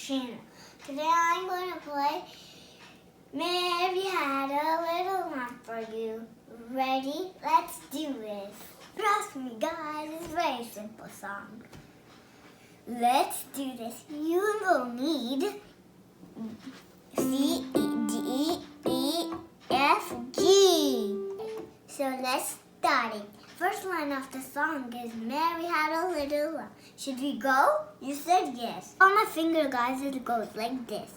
channel. Today I'm going to play Mary Had a Little Lamb for you. Ready? Let's do this. Trust me guys, it's a very simple song. Let's do this. You will need C, D, E, F, G. So let's start it. First line of the song is Mary had a little lamb. Should we go? You said yes. On my finger, guys, it goes like this.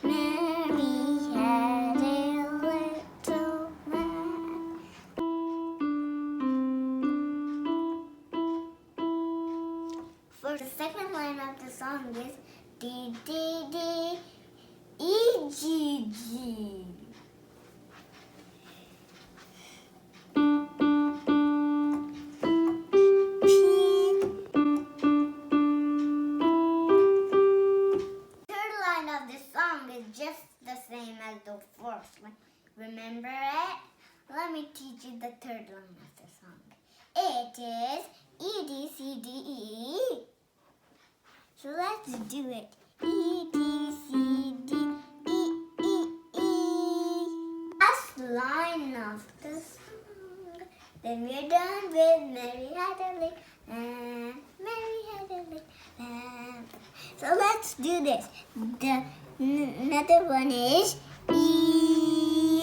Mary had a little lamb. For the second line of the song is D, D, D, E, G, G. Just the same as the first one. Remember it? Let me teach you the third line of the song. It is E, D, C, D, E. So let's do it. E, D, C, D, E, E, E. Last line of the song. Then we're done with Mary Had a Little Lamb. Mary Had a Little Lamb. So let's do this. Another one is E.